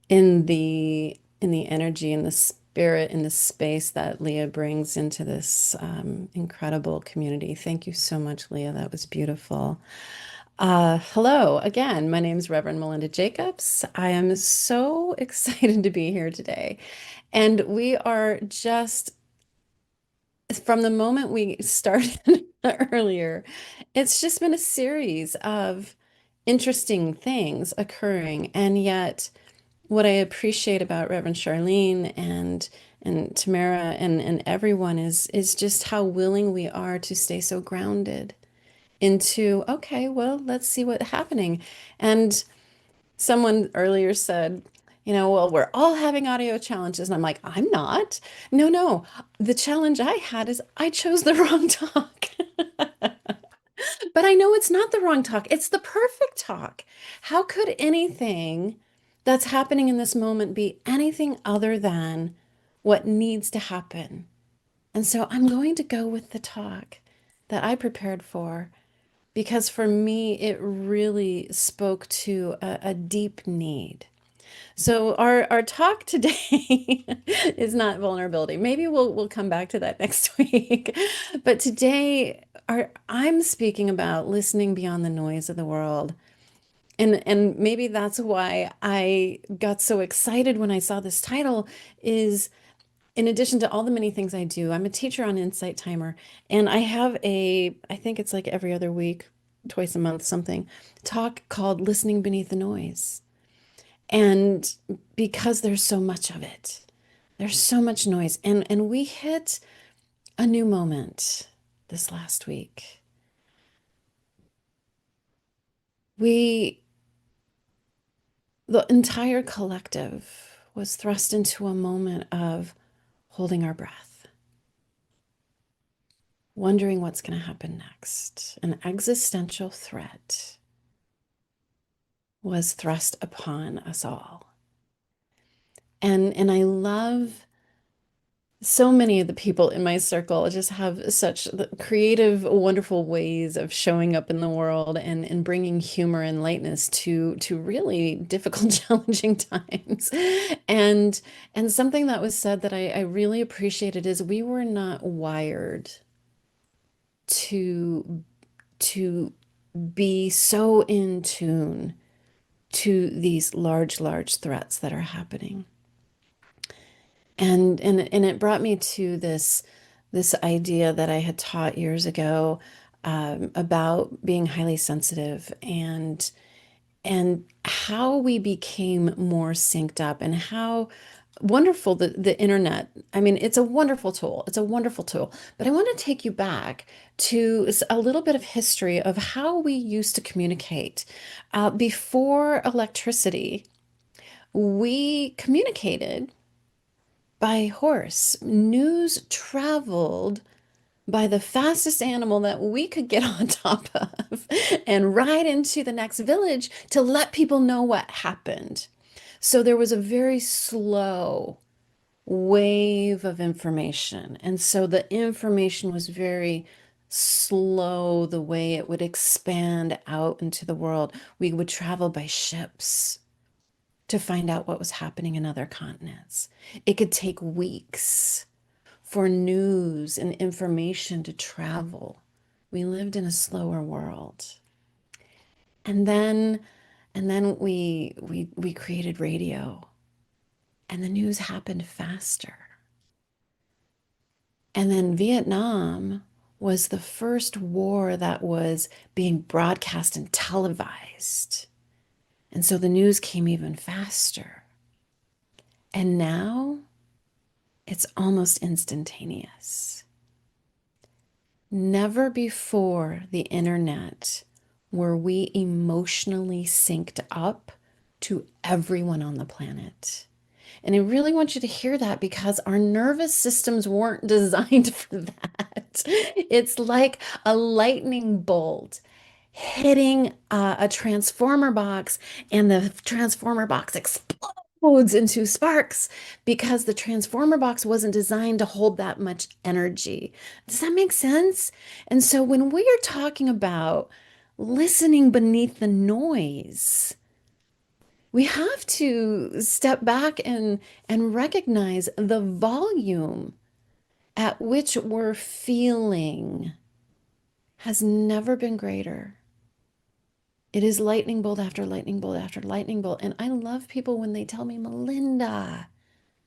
in the energy, in the spirit, in the space that Leah brings into this incredible community. Thank you so much, Leah. That was beautiful. Hello again. My name is Reverend Melinda Jacobs. I am so excited to be here today. And we are just from the moment we started earlier, it's just been a series of interesting things occurring. And yet, what I appreciate about Reverend Charlene and Tamara and everyone is just how willing we are to stay so grounded into, okay, well, let's see what's happening. And someone earlier said, well, we're all having audio challenges. And I'm like, I'm not. No, no. The challenge I had is I chose the wrong talk. But I know it's not the wrong talk. It's the perfect talk. How could anything that's happening in this moment be anything other than what needs to happen? And so I'm going to go with the talk that I prepared for because for me, it really spoke to a deep need. So our talk today is not vulnerability. Maybe we'll come back to that next week. But today I'm speaking about listening beyond the noise of the world. And maybe that's why I got so excited when I saw this title is in addition to all the many things I do, I'm a teacher on Insight Timer, and I have I think it's like every other week, twice a month, something, talk called Listening Beneath the Noise. And because there's so much of it, there's so much noise. And we hit a new moment this last week. We, the entire collective was thrust into a moment of holding our breath, wondering what's going to happen next. An existential threat was thrust upon us all. And I love so many of the people in my circle just have such creative, wonderful ways of showing up in the world and bringing humor and lightness to really difficult, challenging times. And and something that was said that I really appreciated is we were not wired to to be so in tune to these large, large threats that are happening. And it brought me to this idea that I had taught years ago about being highly sensitive and how we became more synced up and how wonderful the internet. I mean, it's a wonderful tool. It's a wonderful tool. But I want to take you back to a little bit of history of how we used to communicate. Before electricity, we communicated by horse. News traveled by the fastest animal that we could get on top of and ride into the next village to let people know what happened. So there was a very slow wave of information. And so the information was very slow, the way it would expand out into the world. We would travel by ships to find out what was happening in other continents. It could take weeks for news and information to travel. We lived in a slower world. And then we created radio and the news happened faster. And then Vietnam was the first war that was being broadcast and televised. And so the news came even faster. And now it's almost instantaneous. Never before the internet were we emotionally synced up to everyone on the planet. And I really want you to hear that because our nervous systems weren't designed for that. It's like a lightning bolt hitting a transformer box, and the transformer box explodes into sparks because the transformer box wasn't designed to hold that much energy. Does that make sense? And so when we are talking about listening beneath the noise, We have to step back and recognize the volume at which we're feeling has never been greater. It is lightning bolt after lightning bolt after lightning bolt. And I love people when they tell me, Melinda,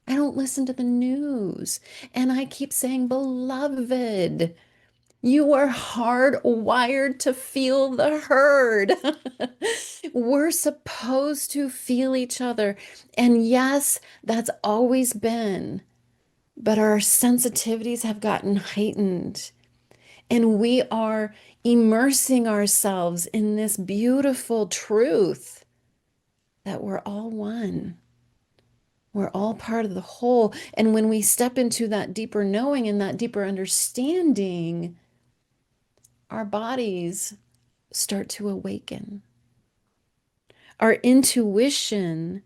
I don't listen to the news. And I keep saying, beloved, you are hardwired to feel the herd. We're supposed to feel each other. And yes, that's always been, but our sensitivities have gotten heightened. And we are immersing ourselves in this beautiful truth that we're all one. We're all part of the whole. And when we step into that deeper knowing and that deeper understanding, our bodies start to awaken. Our intuition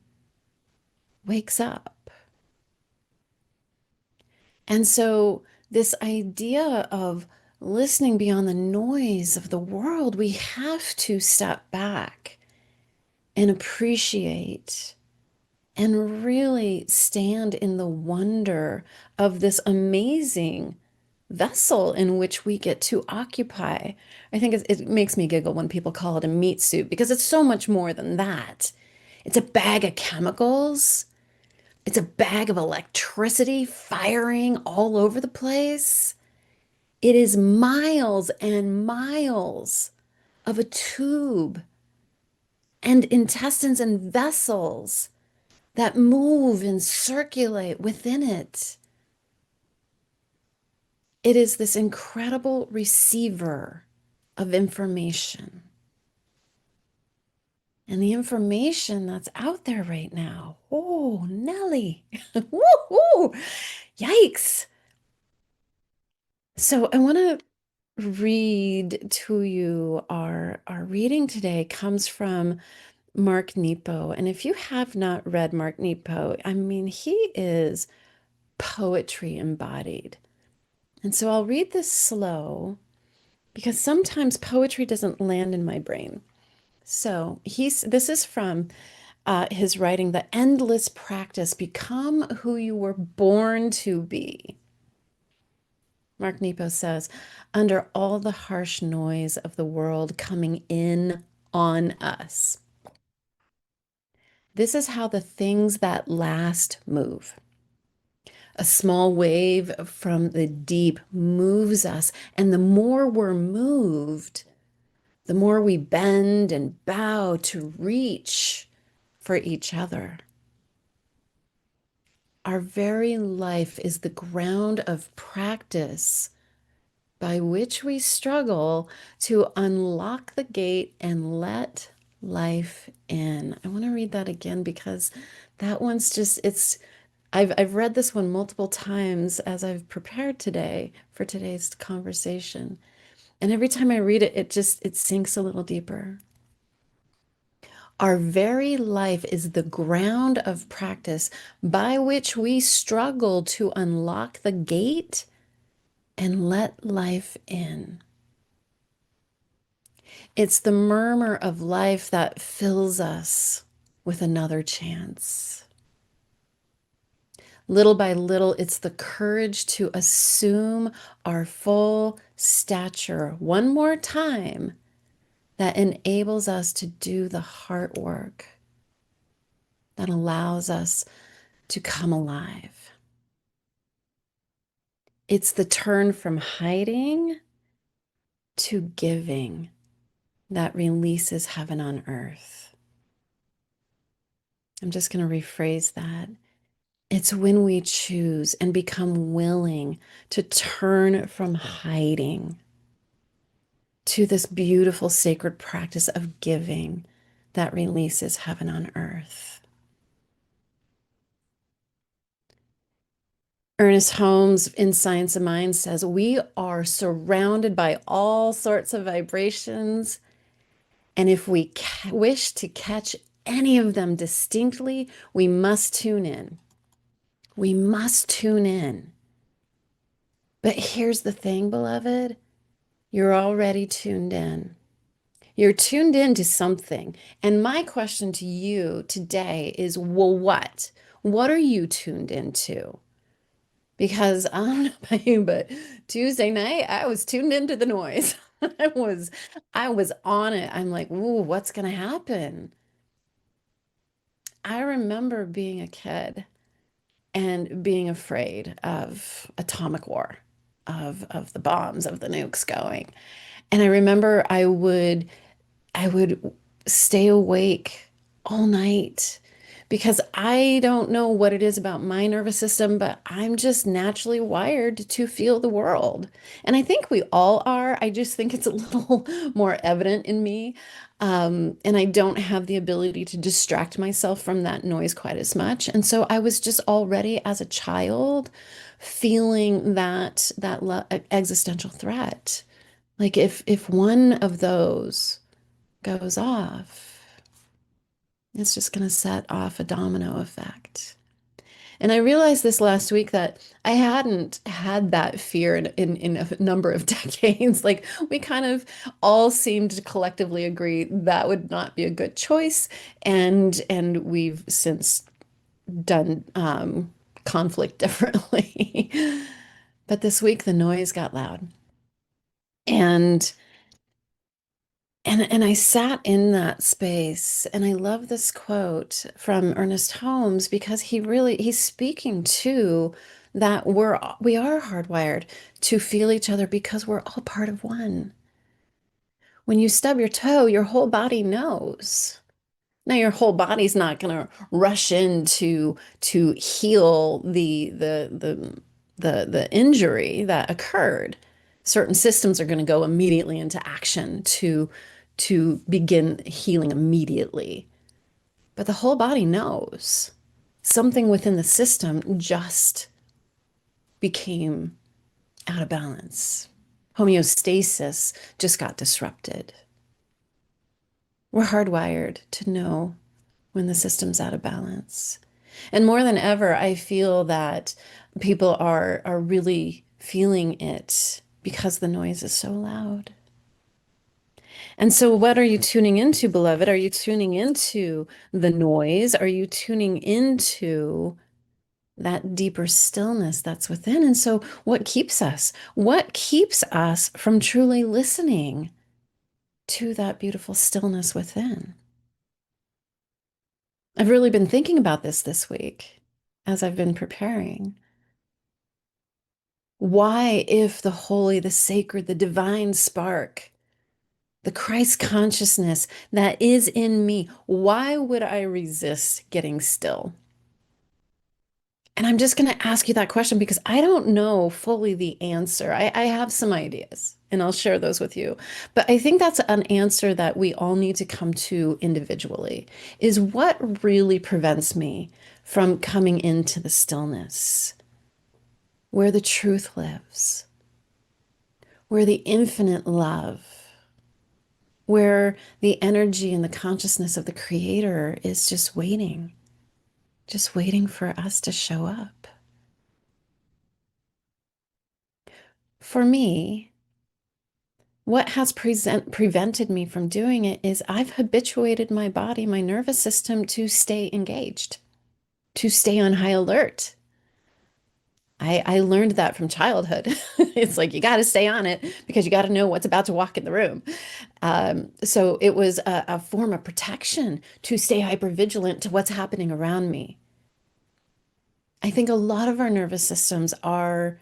wakes up. And so, this idea of listening beyond the noise of the world, we have to step back and appreciate and really stand in the wonder of this amazing vessel in which we get to occupy. I think it makes me giggle when people call it a meat suit because it's so much more than that. It's a bag of chemicals. It's a bag of electricity firing all over the place. It is miles and miles of a tube and intestines and vessels that move and circulate within it. It is this incredible receiver of information. And the information that's out there right now, oh, Nelly, woo-hoo, yikes. So I want to read to you our reading today comes from Mark Nepo. And if you have not read Mark Nepo, I mean, he is poetry embodied. And so I'll read this slow because sometimes poetry doesn't land in my brain. So this is from his writing, The Endless Practice, Become Who You Were Born to Be. Mark Nepo says, under all the harsh noise of the world coming in on us, this is how the things that last move. A small wave from the deep moves us, and the more we're moved, the more we bend and bow to reach for each other. Our very life is the ground of practice by which we struggle to unlock the gate and let life in. I want to read that again because that one's just, I've read this one multiple times as I've prepared today for today's conversation. And every time I read it, it sinks a little deeper. Our very life is the ground of practice by which we struggle to unlock the gate and let life in. It's the murmur of life that fills us with another chance. Little by little, it's the courage to assume our full stature one more time that enables us to do the heart work that allows us to come alive. It's the turn from hiding to giving that releases heaven on earth. I'm just going to rephrase that. It's when we choose and become willing to turn from hiding to this beautiful sacred practice of giving that releases heaven on earth. Ernest Holmes in Science of Mind says, we are surrounded by all sorts of vibrations, and if we wish to catch any of them distinctly, we must tune in. We must tune in. But here's the thing, beloved, you're already tuned in. You're tuned into something. And my question to you today is, well, what? What are you tuned into? Because I don't know about you, but Tuesday night I was tuned into the noise. I was I was on it. I'm like, ooh, what's gonna happen? I remember being a kid and being afraid of atomic war, of the bombs, of the nukes going. And I remember I would stay awake all night because I don't know what it is about my nervous system, but I'm just naturally wired to feel the world. And I think we all are. I just think it's a little more evident in me. And I don't have the ability to distract myself from that noise quite as much. And so I was just already as a child feeling that existential threat. Like if one of those goes off, it's just going to set off a domino effect. And I realized this last week that I hadn't had that fear in a number of decades. Like we kind of all seemed to collectively agree that would not be a good choice. And we've since done conflict differently. But this week the noise got loud. And and I sat in that space, and I love this quote from Ernest Holmes because he's speaking to that we are hardwired to feel each other because we're all part of one. When you stub your toe, your whole body knows. Now your whole body's not going to rush in to heal the injury that occurred. Certain systems are going to go immediately into action to begin healing immediately. But the whole body knows something within the system just became out of balance. Homeostasis just got disrupted. We're hardwired to know when the system's out of balance. And more than ever, I feel that people are really feeling it because the noise is so loud. And so, what are you tuning into, beloved? Are you tuning into the noise? Are you tuning into that deeper stillness that's within? And so, what keeps us? What keeps us from truly listening to that beautiful stillness within? I've really been thinking about this week as I've been preparing. Why, if the holy, the sacred, the divine spark, the Christ consciousness that is in me, why would I resist getting still? And I'm just going to ask you that question because I don't know fully the answer. I have some ideas and I'll share those with you. But I think that's an answer that we all need to come to individually is what really prevents me from coming into the stillness where the truth lives, where the infinite love, where the energy and the consciousness of the Creator is just waiting for us to show up. For me, what has prevented me from doing it is I've habituated my body, my nervous system to stay engaged, to stay on high alert. I learned that from childhood. It's like you got to stay on it because you got to know what's about to walk in the room. So it was a form of protection to stay hyper vigilant to what's happening around me. I think a lot of our nervous systems are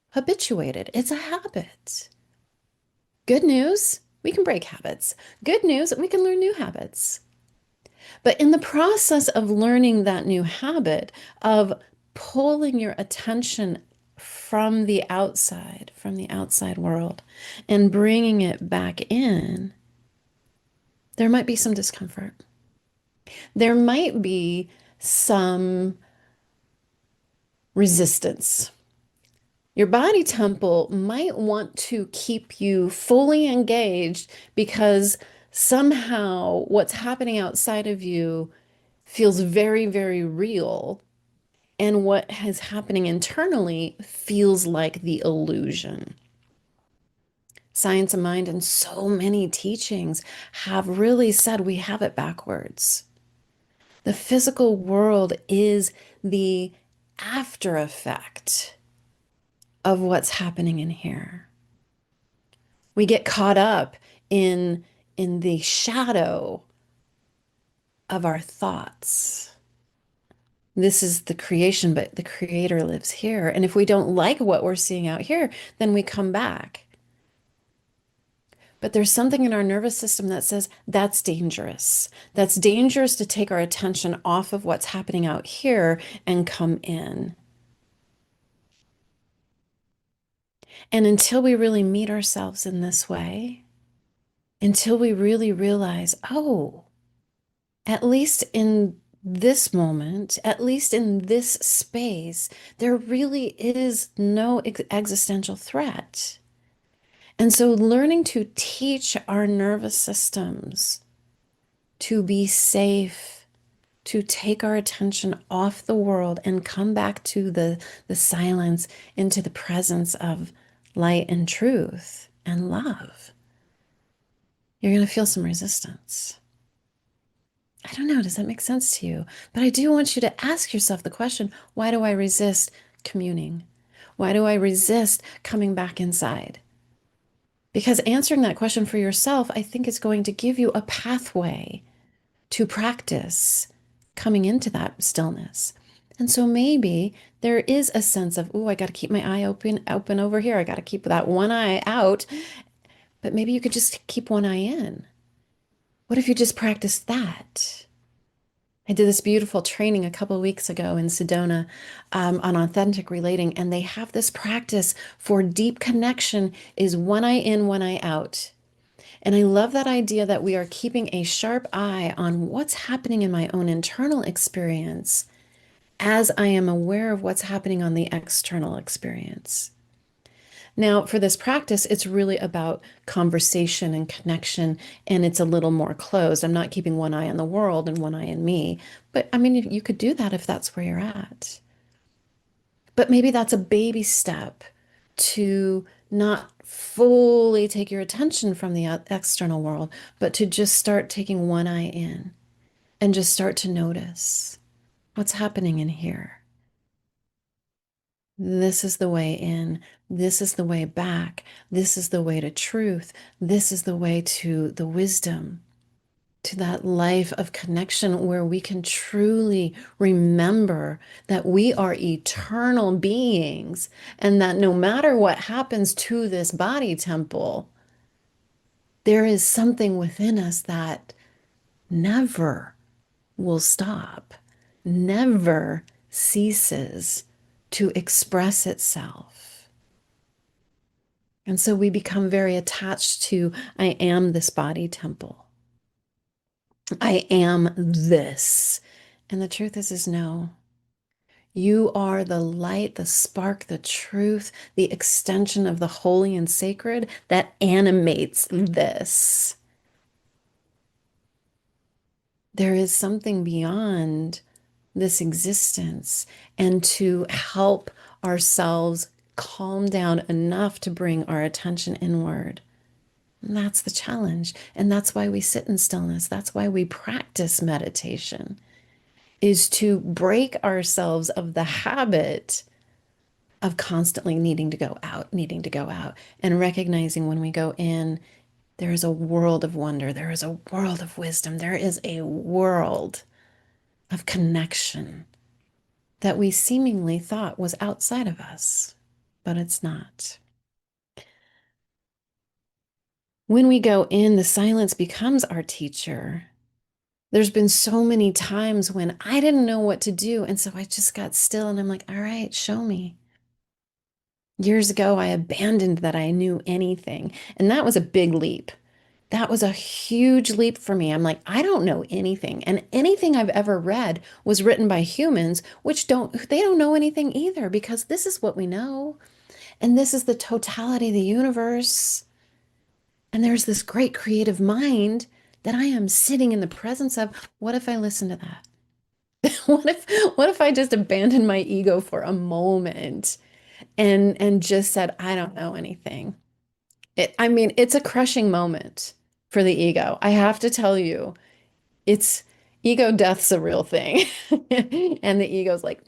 habituated. It's a habit. Good news, we can break habits. Good news, we can learn new habits. But in the process of learning that new habit, of pulling your attention from the outside world, and bringing it back in, there might be some discomfort. There might be some resistance. Your body temple might want to keep you fully engaged because somehow what's happening outside of you feels very, very real. And what is happening internally feels like the illusion. Science of mind and so many teachings have really said we have it backwards. The physical world is the after effect of what's happening in here. We get caught up in the shadow of our thoughts. This is the creation, but the creator lives here. And if we don't like what we're seeing out here, then we come back. But there's something in our nervous system that says that's dangerous. That's dangerous to take our attention off of what's happening out here and come in. And until we really meet ourselves in this way, until we really realize, oh, at least in this moment, at least in this space, there really is no existential threat. And so learning to teach our nervous systems to be safe, to take our attention off the world and come back to the silence, into the presence of light and truth and love, you're going to feel some resistance. I don't know, does that make sense to you? But I do want you to ask yourself the question, why do I resist communing? Why do I resist coming back inside? Because answering that question for yourself, I think is going to give you a pathway to practice coming into that stillness. And so maybe there is a sense of, oh, I got to keep my eye open over here. I got to keep that one eye out. But maybe you could just keep one eye in. What if you just practiced that? I did this beautiful training a couple of weeks ago in Sedona on authentic relating, and they have this practice for deep connection is one eye in, one eye out. And I love that idea that we are keeping a sharp eye on what's happening in my own internal experience as I am aware of what's happening on the external experience. Now, for this practice, it's really about conversation and connection, and it's a little more closed. I'm not keeping one eye on the world and one eye on me, but I mean, you could do that if that's where you're at. But maybe that's a baby step to not fully take your attention from the external world, but to just start taking one eye in and just start to notice what's happening in here. This is the way in. This is the way back. This is the way to truth. This is the way to the wisdom, to that life of connection where we can truly remember that we are eternal beings and that no matter what happens to this body temple, there is something within us that never will stop, never ceases to express itself. And so we become very attached to, I am this body temple. I am this. And the truth is no. You are the light, the spark, the truth, the extension of the holy and sacred that animates this. There is something beyond this existence, and to help ourselves calm down enough to bring our attention inward. And that's the challenge. And that's why we sit in stillness. That's why we practice meditation, is to break ourselves of the habit of constantly needing to go out, and recognizing when we go in, there is a world of wonder. There is a world of wisdom. There is a world of connection that we seemingly thought was outside of us, but it's not. When we go in, the silence becomes our teacher. There's been so many times when I didn't know what to do, and so I just got still and I'm like, all right, show me. Years ago, I abandoned that I knew anything, and that was a big leap. That was a huge leap for me. I'm like, I don't know anything. And anything I've ever read was written by humans, which they don't know anything either, because this is what we know. And this is the totality of the universe. And there's this great creative mind that I am sitting in the presence of. What if I listen to that? What if I just abandoned my ego for a moment and just said, I don't know anything. I mean, it's a crushing moment for the ego. I have to tell you, it's ego death's a real thing. And the ego's like,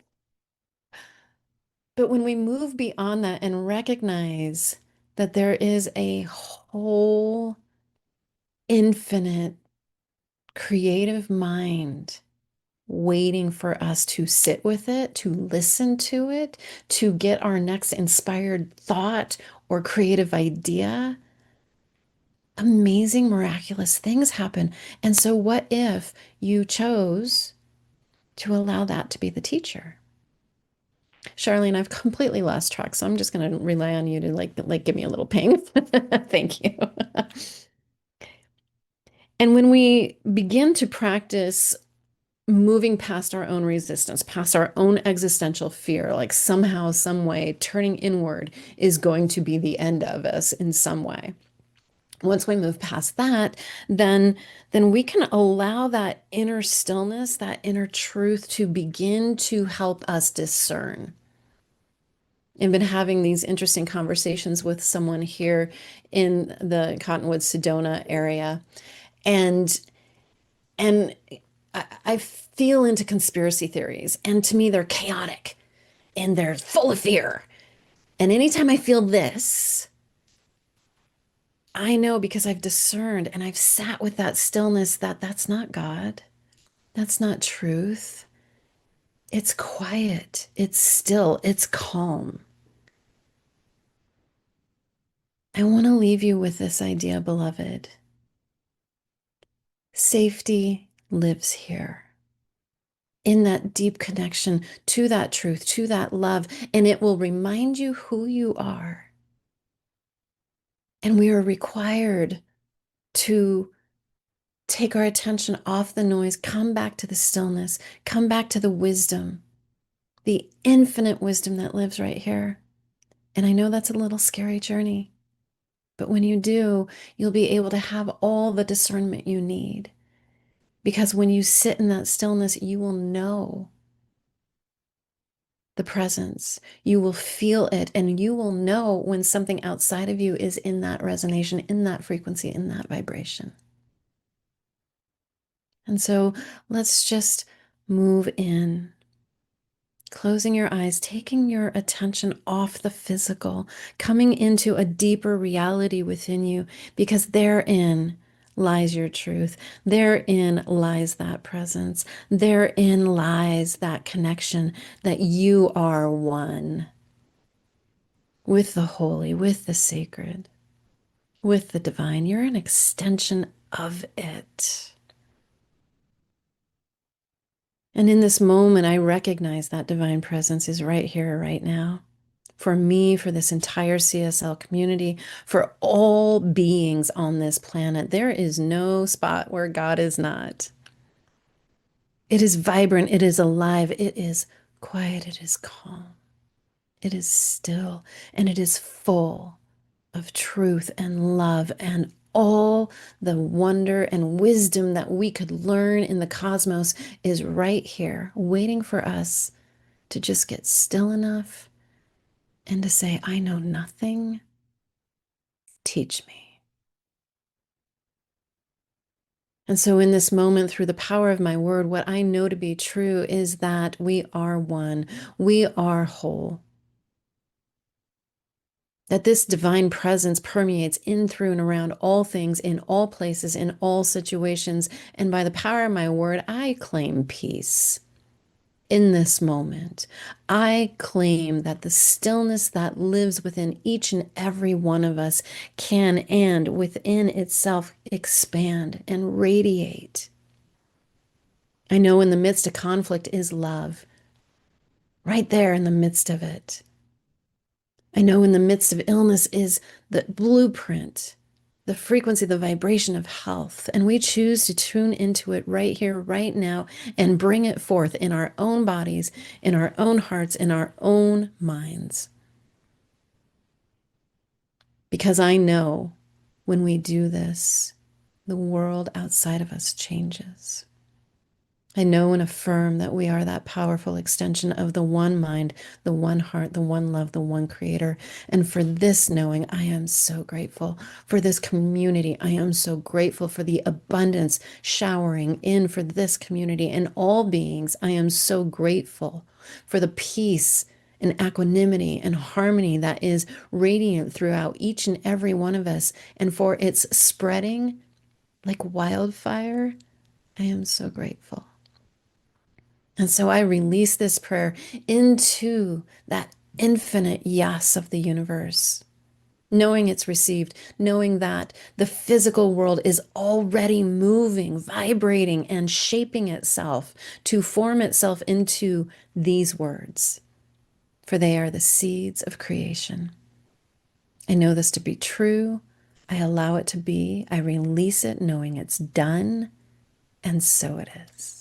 but when we move beyond that and recognize that there is a whole infinite creative mind waiting for us to sit with it, to listen to it, to get our next inspired thought or creative idea, amazing, miraculous things happen. And so, what if you chose to allow that to be the teacher? Charlene, I've completely lost track, so I'm just going to rely on you to like give me a little ping. Thank you. And when we begin to practice moving past our own resistance, past our own existential fear, like somehow, some way, turning inward is going to be the end of us in some way. Once we move past that, then we can allow that inner stillness, that inner truth to begin to help us discern. I've been having these interesting conversations with someone here in the Cottonwood Sedona area, and I feel into conspiracy theories, and to me, they're chaotic and they're full of fear. And anytime I feel this, I know because I've discerned and I've sat with that stillness that that's not God. That's not truth. It's quiet. It's still. It's calm. I want to leave you with this idea, beloved. Safety lives here in that deep connection to that truth, to that love, and it will remind you who you are. And we are required to take our attention off the noise, come back to the stillness, come back to the wisdom, the infinite wisdom that lives right here. And I know that's a little scary journey, but when you do, you'll be able to have all the discernment you need. Because when you sit in that stillness, you will know the presence. You will feel it, and you will know when something outside of you is in that resonation, in that frequency, in that vibration. And so let's just move in, closing your eyes, taking your attention off the physical, coming into a deeper reality within you, because therein lies your truth. Therein lies that presence. Therein lies that connection that you are one with the holy, with the sacred, with the divine. You're an extension of it. And in this moment, I recognize that divine presence is right here, right now. For me, for this entire CSL community, for all beings on this planet, there is no spot where God is not. It is vibrant, it is alive, it is quiet, it is calm, it is still, and it is full of truth and love and all the wonder and wisdom that we could learn in the cosmos is right here, waiting for us to just get still enough and to say, I know nothing, teach me. And so, in this moment, through the power of my word, what I know to be true is that we are one, we are whole. That this divine presence permeates in, through, and around all things, in all places, in all situations. And by the power of my word, I claim peace in this moment. I claim that the stillness that lives within each and every one of us can, and within itself, expand and radiate. I know in the midst of conflict is love, right there in the midst of it. I know in the midst of illness is the blueprint, the frequency, the vibration of health. And we choose to tune into it right here, right now, and bring it forth in our own bodies, in our own hearts, in our own minds. Because I know when we do this, the world outside of us changes. I know and affirm that we are that powerful extension of the one mind, the one heart, the one love, the one creator. And for this knowing, I am so grateful for this community. I am so grateful for the abundance showering in for this community and all beings. I am so grateful for the peace and equanimity and harmony that is radiant throughout each and every one of us, and for its spreading like wildfire. I am so grateful. And so I release this prayer into that infinite yes of the universe, knowing it's received, knowing that the physical world is already moving, vibrating, and shaping itself to form itself into these words, for they are the seeds of creation. I know this to be true. I allow it to be. I release it, knowing it's done. And so it is.